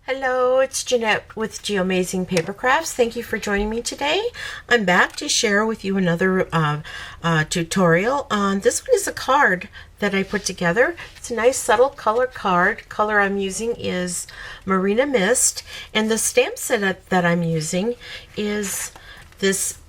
Hello, it's Jeanette with Geomazing Paper Crafts. Thank you for joining me today. I'm back to share with you another tutorial. This one is a card that I put together. It's a nice subtle color card. Color I'm using is Marina Mist, and the stamp set that I'm using is this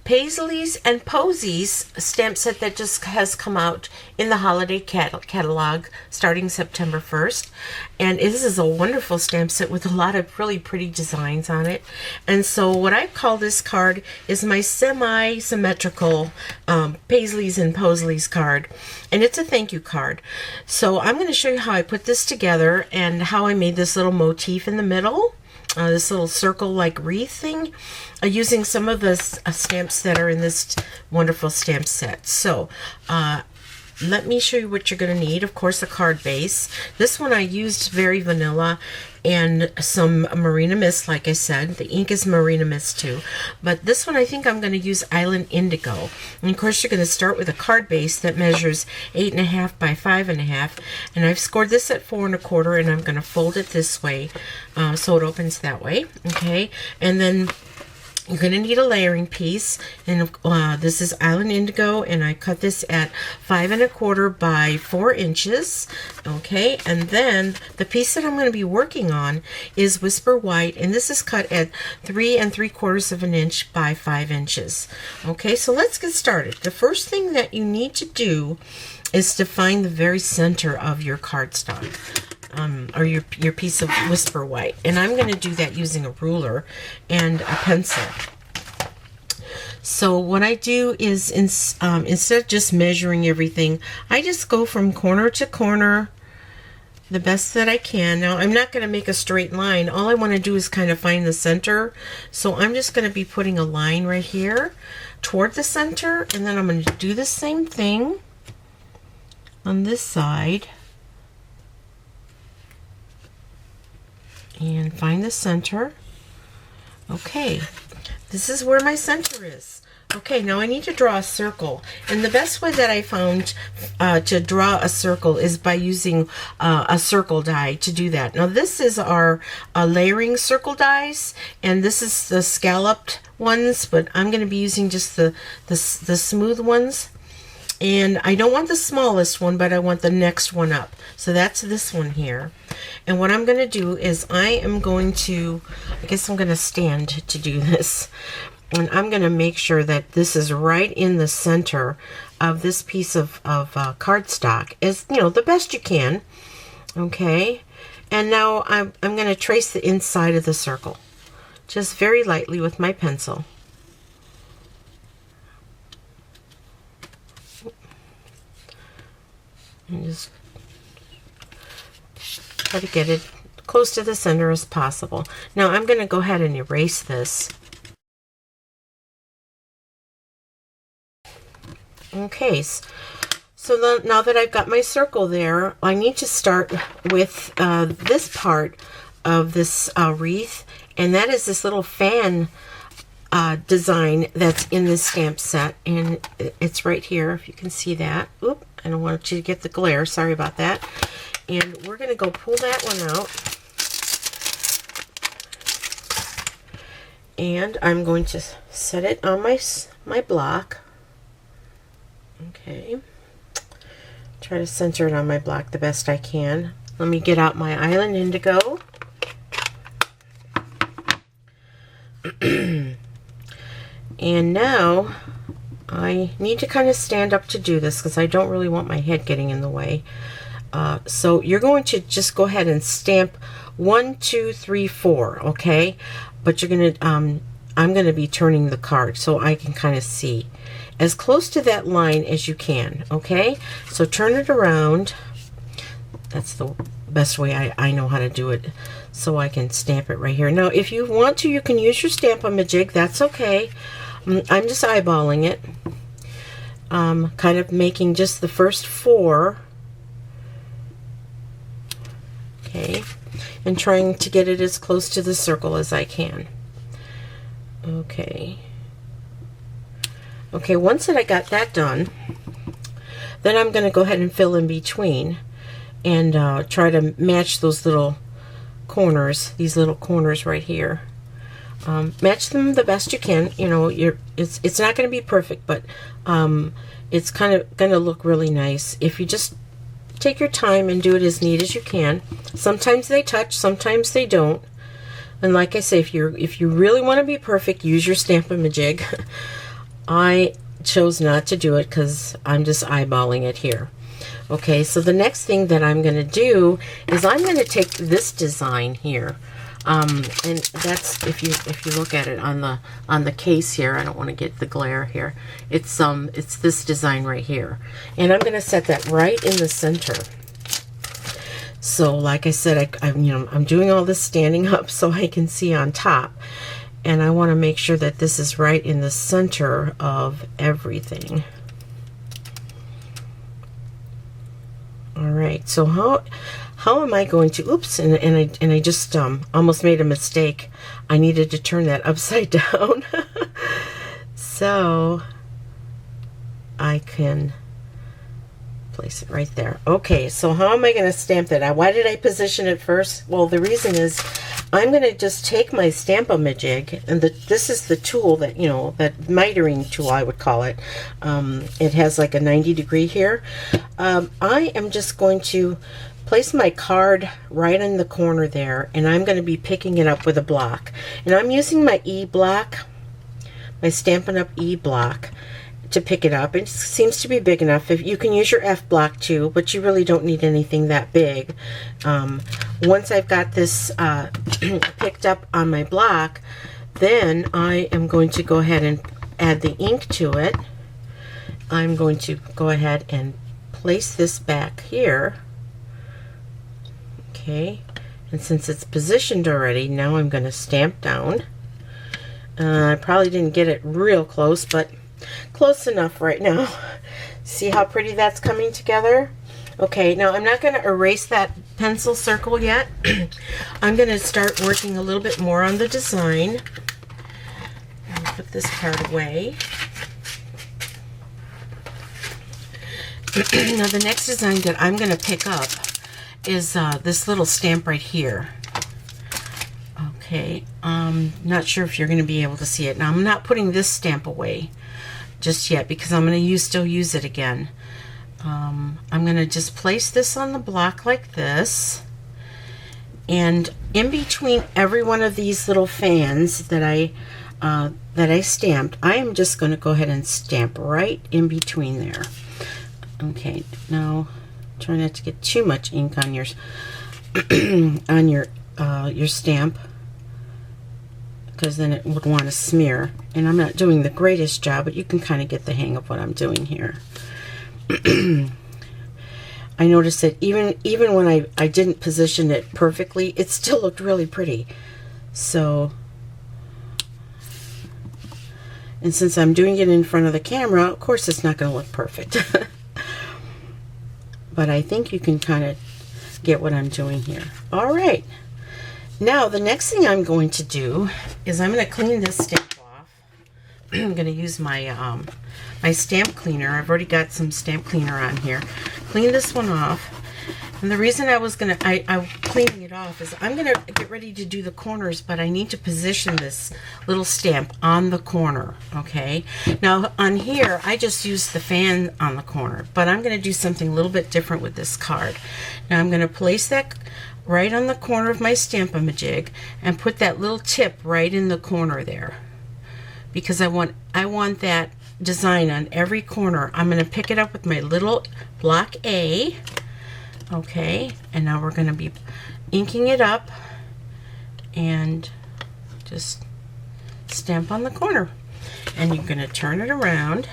Paisleys and Posies stamp set that just has come out in the holiday catalog starting September 1st. And this is a wonderful stamp set with a lot of really pretty designs on it. And so what I call this card is my Semi-Symmetrical Paisleys and Posies card. And it's a thank you card. So I'm going to show you how I put this together and how I made this little motif in the middle. This little circle like wreath thing, using some of the stamps that are in this wonderful stamp set. So let me show you what you're going to need. Of course, a card base. This one I used very vanilla and some Marina Mist, like I said. The ink is Marina Mist too. But this one I think I'm going to use Island Indigo. And of course you're going to start with a card base that measures 8.5 by 5.5. And I've scored this at 4 1/4, and I'm going to fold it this way so it opens that way. Okay, and then you're going to need a layering piece, and this is Island Indigo, and I cut this at 5 1/4 by 4 inches. Okay, and then the piece that I'm going to be working on is Whisper White, and this is cut at 3 3/4 inch by 5 inches. Okay, so let's get started. The first thing that you need to do is to find the very center of your cardstock. Or your piece of Whisper White, and I'm going to do that using a ruler and a pencil. So what I do is instead of just measuring everything, I just go from corner to corner the best that I can. Now I'm not going to make a straight line. All I want to do is kind of find the center. So I'm just going to be putting a line right here toward the center, and then I'm going to do the same thing on this side. And find the center. Okay, this is where my center is. Okay, now I need to draw a circle, and the best way that I found to draw a circle is by using a circle die to do that. Now this is our layering circle dies, and this is the scalloped ones, but I'm going to be using just the smooth ones. And I don't want the smallest one, but I want the next one up. So that's this one here. And what I'm going to do is I guess I'm going to stand to do this. And I'm going to make sure that this is right in the center of this piece of cardstock, as you know, the best you can. Okay. And now I'm going to trace the inside of the circle, just very lightly with my pencil. And just try to get it close to the center as possible. Now I'm going to go ahead and erase this. Okay, so now that I've got my circle there, I need to start with this part of this wreath, and that is this little fan design that's in this stamp set, and it's right here, if you can see that. Oop, I don't want you to get the glare, sorry about that. And we're going to go pull that one out, and I'm going to set it on my block. Okay, try to center it on my block the best I can. Let me get out my Island Indigo. And now I need to kind of stand up to do this because I don't really want my head getting in the way. So you're going to just go ahead and stamp 1, 2, 3, 4, okay? But you're going to, I'm going to be turning the card so I can kind of see as close to that line as you can, okay? So turn it around. That's the best way I know how to do it, so I can stamp it right here. Now, if you want to, you can use your Stamp-A-Majig. That's okay. I'm just eyeballing it, kind of making just the first 4, okay, and trying to get it as close to the circle as I can. Okay. Okay, once that I got that done, then I'm going to go ahead and fill in between and try to match those little corners, these little corners right here. Match them the best you can. You know, it's not going to be perfect, but it's kind of going to look really nice if you just take your time and do it as neat as you can. Sometimes they touch, sometimes they don't. And like I say, if you really want to be perfect, use your Stampin' I chose not to do it because I'm just eyeballing it here. Okay, so the next thing that I'm going to do is I'm going to take this design here. And that's, if you look at it on the case here, I don't want to get the glare here. It's this design right here, and I'm going to set that right in the center. So like I said, I'm doing all this standing up so I can see on top, and I want to make sure that this is right in the center of everything. All right, so how am I going to, oops, and I just almost made a mistake. I needed to turn that upside down. So I can place it right there. Okay, so how am I going to stamp that? Why did I position it first? Well, the reason is I'm going to just take my Stampin'-Up, and this is the tool that, you know, that mitering tool, I would call it. It has like a 90-degree here. I am just going to place my card right in the corner there, and I'm going to be picking it up with a block. And I'm using my E block, my Stampin' Up! E block, to pick it up. It seems to be big enough. If you can use your F block too, but you really don't need anything that big. Once I've got this picked up on my block, then I am going to go ahead and add the ink to it. I'm going to go ahead and place this back here. Okay, and since it's positioned already, now I'm going to stamp down. I probably didn't get it real close, but close enough right now. See how pretty that's coming together? Okay, now I'm not going to erase that pencil circle yet. I'm going to start working a little bit more on the design. Put this card away. Now the next design that I'm going to pick up is this little stamp right here. Okay, not sure if you're going to be able to see it. Now I'm not putting this stamp away just yet because I'm going to still use it again. I'm going to just place this on the block like this, and in between every one of these little fans that I stamped, I am just going to go ahead and stamp right in between there. Okay, now try not to get too much ink on your on your stamp, because then it would want to smear, and I'm not doing the greatest job, but you can kind of get the hang of what I'm doing here. I noticed that even when I didn't position it perfectly, it still looked really pretty. So, and since I'm doing it in front of the camera, of course it's not going to look perfect. But I think you can kind of get what I'm doing here. All right. Now the next thing I'm going to do is I'm going to clean this stamp off. I'm going to use my my stamp cleaner. I've already got some stamp cleaner on here. Clean this one off. And the reason I'm cleaning it off is I'm going to get ready to do the corners, but I need to position this little stamp on the corner, okay? Now on here, I just used the fan on the corner, but I'm going to do something a little bit different with this card. Now I'm going to place that right on the corner of my Stampin' and put that little tip right in the corner there, because I want that design on every corner. I'm going to pick it up with my little block A. Okay, and now we're going to be inking it up and just stamp on the corner. And you're going to turn it around.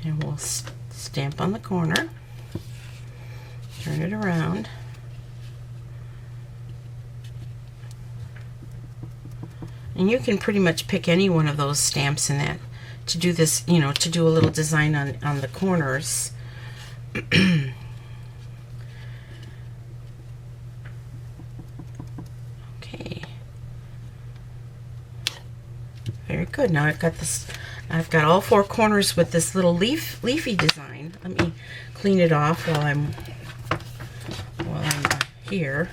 And we'll stamp on the corner. Turn it around. And you can pretty much pick any one of those stamps in that to do this, you know, to do a little design on the corners. Okay. Very good. Now I've got all four corners with this little leafy design. Let me clean it off while I'm here.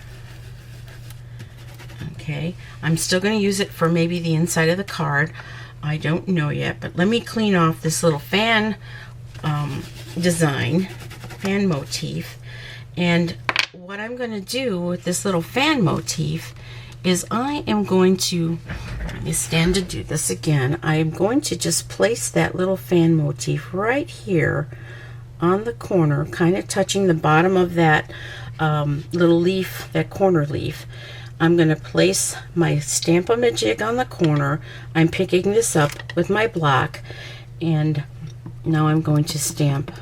Okay, I'm still going to use it for maybe the inside of the card. I don't know yet, but let me clean off this little fan design, fan motif. And what I'm going to do with this little fan motif is I am going to, let me stand to do this again. I am going to just place that little fan motif right here on the corner, kind of touching the bottom of that little leaf, that corner leaf. I'm going to place my Stampin' on the corner. I'm picking this up with my block, and now I'm going to stamp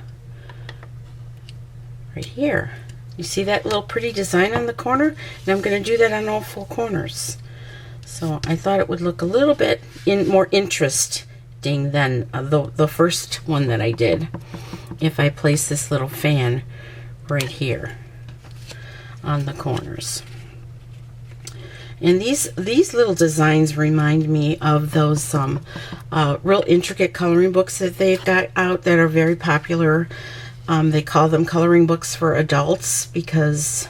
right here. You see that little pretty design on the corner? And I'm going to do that on all 4 corners. So I thought it would look a little bit more interesting than the first one that I did, if I place this little fan right here on the corners. And these little designs remind me of those real intricate coloring books that they've got out that are very popular. They call them coloring books for adults because,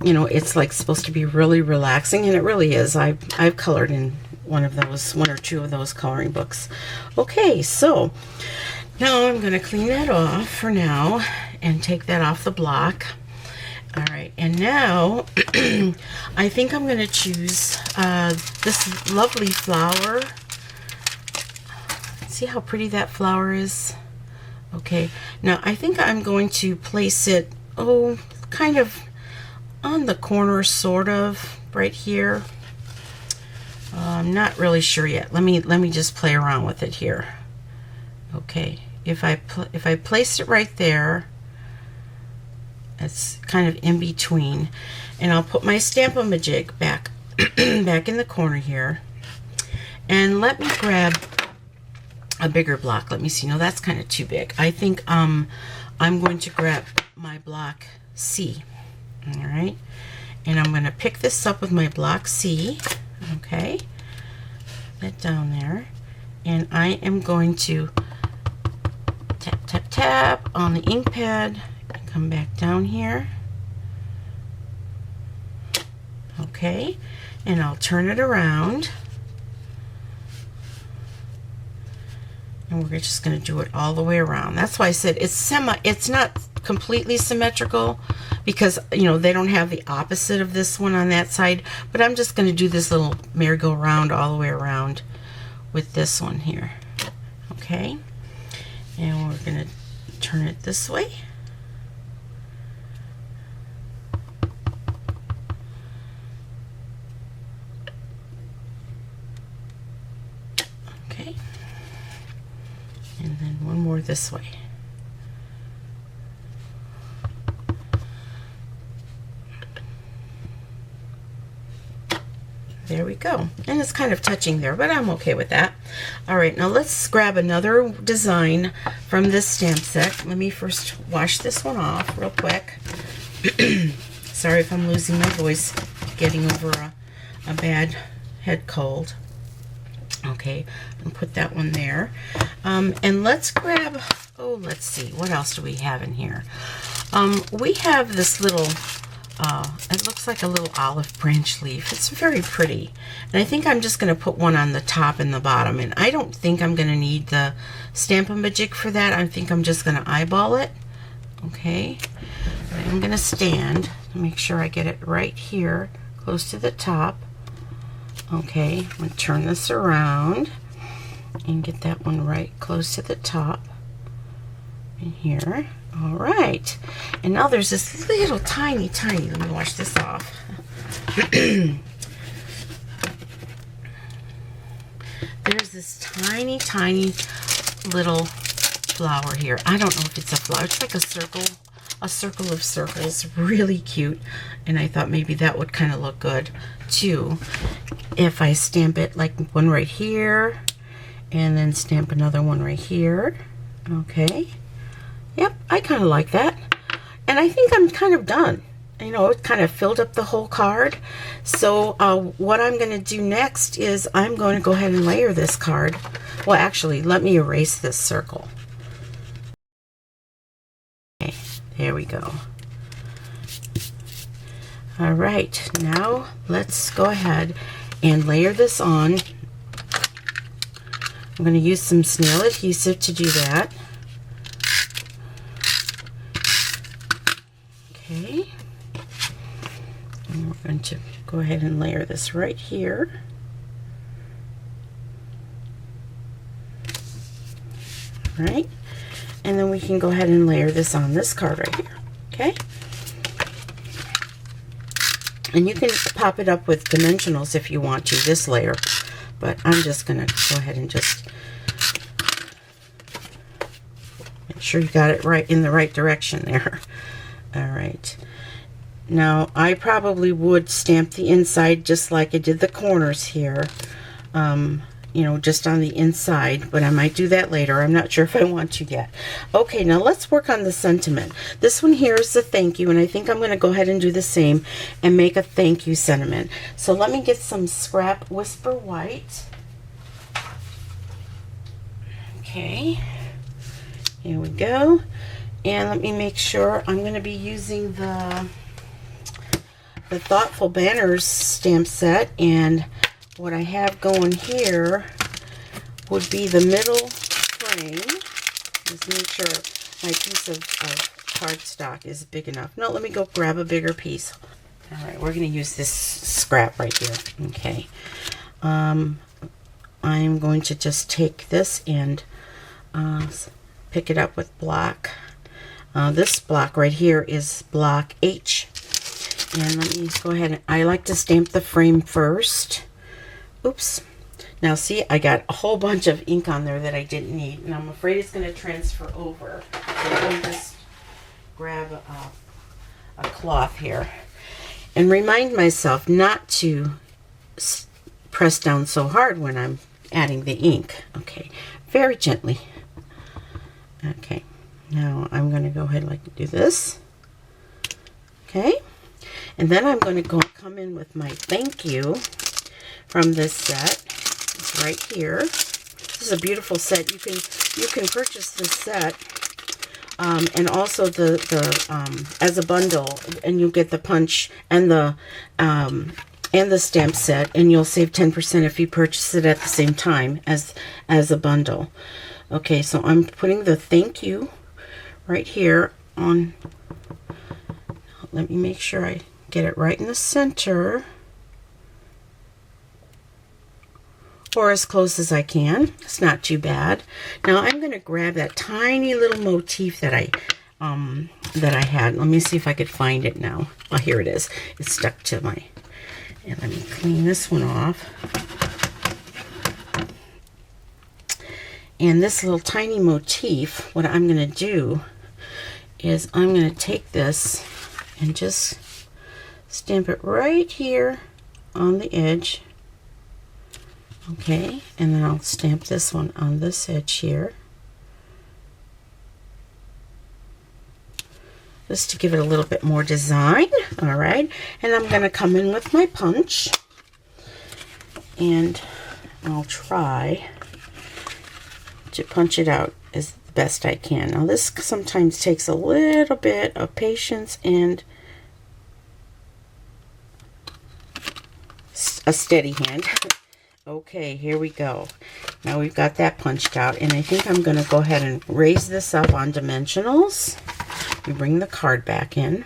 you know, it's like supposed to be really relaxing, and it really is. I've colored in one or two of those coloring books. Okay, so now I'm going to clean that off for now and take that off the block. All right, and now I think I'm going to choose this lovely flower. See how pretty that flower is? Okay, now I think I'm going to place it, kind of on the corner, sort of, right here. I'm not really sure yet. Let me just play around with it here. Okay, if I place it right there, it's kind of in between, and I'll put my Stampin' back back in the corner here, and let me grab a bigger block. Let me see. No, that's kind of too big. I think I'm going to grab my block C. All right, and I'm going to pick this up with my block C. Okay, that down there, and I am going to tap tap tap on the ink pad. Come back down here. Okay, and I'll turn it around, and we're just going to do it all the way around. That's why I said it's not completely symmetrical, because, you know, they don't have the opposite of this one on that side, but I'm just going to do this little merry-go-round all the way around with this one here. Okay, and we're going to turn it this way. And then one more this way. There we go. And it's kind of touching there, but I'm okay with that. All right, now let's grab another design from this stamp set. Let me first wash this one off real quick. Sorry if I'm losing my voice, getting over a bad head cold. Okay, and put that one there. And let's grab, let's see, what else do we have in here? We have this little, it looks like a little olive branch leaf. It's very pretty. And I think I'm just going to put one on the top and the bottom. And I don't think I'm going to need the Stampin' for that. I think I'm just going to eyeball it. Okay, I'm going to stand to make sure I get it right here, close to the top. Okay, I'm going to turn this around and get that one right close to the top in here. All right, and now there's this little tiny, let me wash this off. There's this tiny little flower here. I don't know if it's a flower. It's like a circle of circles, really cute. And I thought maybe that would kind of look good too if I stamp it like one right here and then stamp another one right here. Okay, yep, I kind of like that, and I think I'm kind of done. You know, it kind of filled up the whole card. So what I'm going to do next is I'm going to go ahead and layer this card. Well, actually, let me erase this circle. Okay, there we go. All right, now let's go ahead and layer this on. I'm going to use some snail adhesive to do that. Okay. And we're going to go ahead and layer this right here. All right. And then we can go ahead and layer this on this card right here. Okay. And you can pop it up with dimensionals if you want to, this layer. But I'm just going to go ahead and just make sure you got it right in the right direction there. All right. Now, I probably would stamp the inside just like I did the corners here. You know, just on the inside, but I might do that later. I'm not sure if I want to yet. Okay, now let's work on the sentiment. This one here is the thank you, and I think I'm going to go ahead and do the same and make a thank you sentiment. So let me get some scrap Whisper White. Okay, here we go. And let me make sure I'm going to be using the Thoughtful Banners stamp set, and what I have going here would be the middle frame. Just make sure my piece of cardstock is big enough. No, let me go grab a bigger piece. All right, we're going to use this scrap right here. Okay. I'm going to just take this and pick it up with block. This block right here is block H. And let me go ahead and I like to stamp the frame first. Oops. Now see, I got a whole bunch of ink on there that I didn't need, and I'm afraid it's going to transfer over. So let me just grab a cloth here and remind myself not to press down so hard when I'm adding the ink. Okay, very gently. Okay, now I'm going to go ahead and like to do this. Okay, and then I'm going to come in with my thank you from this set. It's right here. This is a beautiful set. You can purchase this set and also the as a bundle, and you'll get the punch and the stamp set, and you'll save 10% if you purchase it at the same time as a bundle. Okay, so I'm putting the thank you right here on. Let me make sure I get it right in the center, or as close as I can. It's not too bad. Now I'm going to grab that tiny little motif that I had. Let me see if I could find it now. Oh, here it is. It's stuck to my. And let me clean this one off. And this little tiny motif, what I'm going to do is I'm going to take this and just stamp it right here on the edge. Okay, and then I'll stamp this one on this edge here, just to give it a little bit more design. All right, and I'm going to come in with my punch, and I'll try to punch it out as best I can. Now this sometimes takes a little bit of patience and a steady hand. Okay, here we go. Now we've got that punched out, and I think I'm going to go ahead and raise this up on dimensionals. We bring the card back in,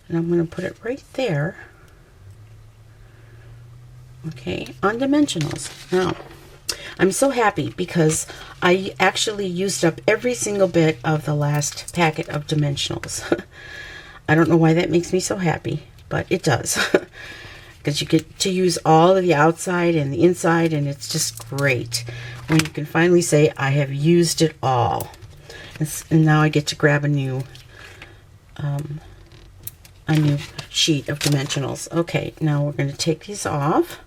and I'm going to put it right there. Okay, on dimensionals. Now, I'm so happy because I actually used up every single bit of the last packet of dimensionals. I don't know why that makes me so happy, but it does. Because you get to use all of the outside and the inside, and it's just great when you can finally say, I have used it all. And now I get to grab a new sheet of dimensionals. Okay, now we're going to take these off.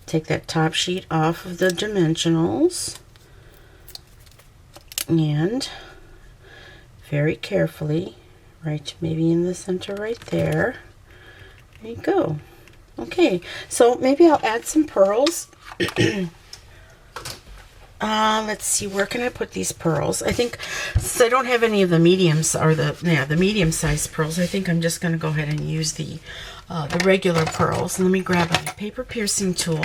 Take that top sheet off of the dimensionals, and very carefully, right maybe in the center right there. There you go. Okay, so maybe I'll add some pearls. Let's see, where can I put these pearls? I think, since I don't have any of the mediums, or the medium-sized pearls, I think I'm just going to go ahead and use the regular pearls. And let me grab a paper piercing tool,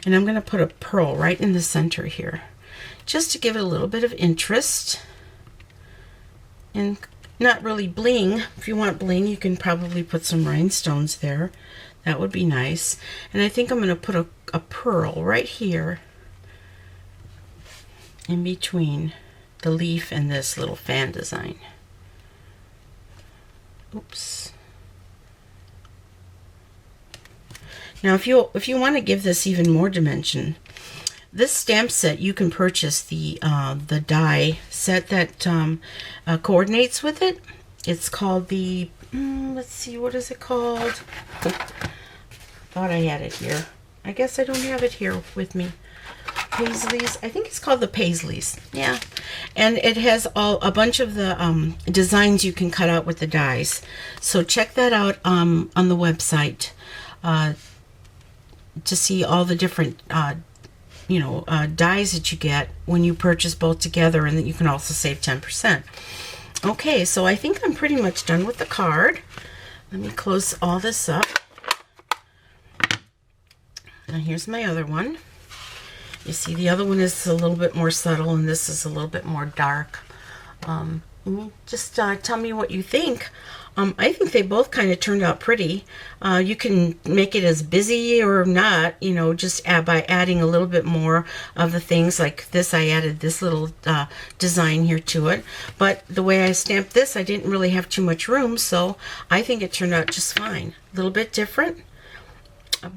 and I'm going to put a pearl right in the center here, just to give it a little bit of interest. And not really bling. If you want bling, you can probably put some rhinestones there. That would be nice. And I think I'm going to put a pearl right here in between the leaf and this little fan design. Oops. Now if you want to give this even more dimension, this stamp set, you can purchase the die set that coordinates with it. It's called the, let's see, what is it called? Thought I had it here. I guess I don't have it here with me. Paisleys. I think it's called the Paisleys. Yeah. And it has a bunch of the designs you can cut out with the dies. So check that out on the website to see all the different dies that you get when you purchase both together, and that you can also save 10%. Okay, so I think I'm pretty much done with the card. Let me close all this up. Now here's my other one. You see, the other one is a little bit more subtle, and this is a little bit more dark. Just tell me what you think. I think they both kind of turned out pretty. You can make it as busy or not, just by adding a little bit more of the things. Like this, I added this little design here to it. But the way I stamped this, I didn't really have too much room, so I think it turned out just fine. A little bit different.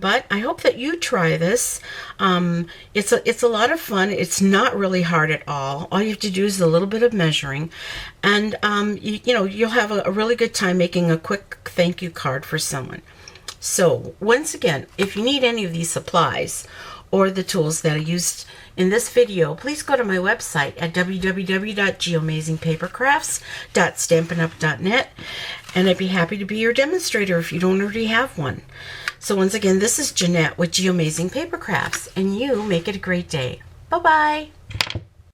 But I hope that you try this. It's a lot of fun. It's not really hard at all. All you have to do is a little bit of measuring, and you'll have a really good time making a quick thank you card for someone. So once again, if you need any of these supplies or the tools that I used in this video, please go to my website at www.geamazingpapercrafts.stampinup.net, and I'd be happy to be your demonstrator if you don't already have one. So once again, this is Jeanette with Geamazing Paper Crafts, and you make it a great day. Bye-bye.